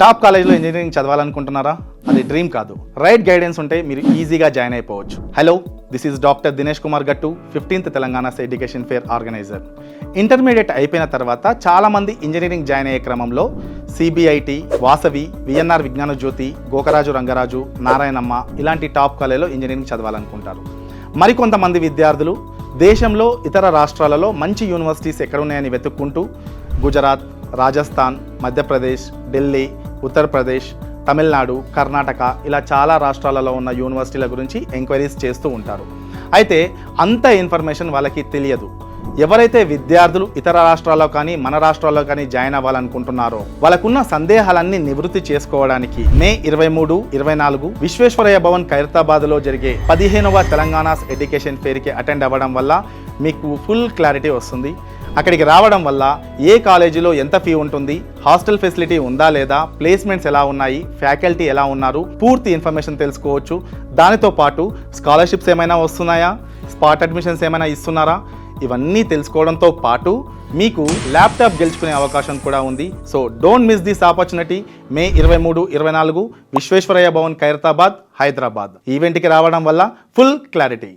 Top కాలేజ్లో engineering చదవాలనుకుంటున్నారా? అది dream కాదు. రైట్ గైడెన్స్ ఉంటే మీరు ఈజీగా జాయిన్ అయిపోవచ్చు. Hello, this is doctor Dinesh Kumar Gattu, 15th Telangana education fair organiser. Intermediate అయిపోయిన తర్వాత చాలామంది ఇంజనీరింగ్ జాయిన్ అయ్యే క్రమంలో సిబిఐటి, వాసవి, విఎన్ఆర్ విజ్ఞాన జ్యోతి, గోకరాజు రంగరాజు, నారాయణమ్మ ఇలాంటి టాప్ కాలేజ్లో ఇంజనీరింగ్ చదవాలనుకుంటారు. మరికొంతమంది విద్యార్థులు దేశంలో ఇతర రాష్ట్రాలలో మంచి యూనివర్సిటీస్ ఎక్కడున్నాయని వెతుక్కుంటూ గుజరాత్, రాజస్థాన్, మధ్యప్రదేశ్, ఢిల్లీ, ఉత్తరప్రదేశ్, తమిళనాడు, కర్ణాటక ఇలా చాలా రాష్ట్రాలలో ఉన్న యూనివర్సిటీల గురించి ఎంక్వైరీస్ చేస్తూ ఉంటారు. అయితే అంత ఇన్ఫర్మేషన్ వాళ్ళకి తెలియదు. ఎవరైతే విద్యార్థులు ఇతర రాష్ట్రాల్లో కానీ మన రాష్ట్రాల్లో కానీ జాయిన్ అవ్వాలనుకుంటున్నారో వాళ్ళకున్న సందేహాలన్నీ నివృత్తి చేసుకోవడానికి మే 23, 24 విశ్వేశ్వరయ్య భవన్ ఖైరతాబాద్లో జరిగే 15వ తెలంగాణ ఎడ్యుకేషన్ ఫేర్కి అటెండ్ అవ్వడం వల్ల మీకు ఫుల్ క్లారిటీ వస్తుంది. అక్కడికి రావడం వల్ల ఏ కాలేజీలో ఎంత ఫీ ఉంటుంది, హాస్టల్ ఫెసిలిటీ ఉందా లేదా, ప్లేస్మెంట్స్ ఎలా ఉన్నాయి, ఫ్యాకల్టీ ఎలా ఉన్నారు, పూర్తి ఇన్ఫర్మేషన్ తెలుసుకోవచ్చు. దానితో పాటు స్కాలర్షిప్స్ ఏమైనా వస్తున్నాయా, స్పాట్ అడ్మిషన్స్ ఏమైనా ఇస్తున్నారా, ఇవన్నీ తెలుసుకోవడంతో పాటు మీకు ల్యాప్టాప్ గెలుచుకునే అవకాశం కూడా ఉంది. So don't miss this opportunity. May 23, 24 Visvesvaraya Bhavan Khairatabad, Hyderabad ఈవెంట్కి రావడం వల్ల ఫుల్ క్లారిటీ.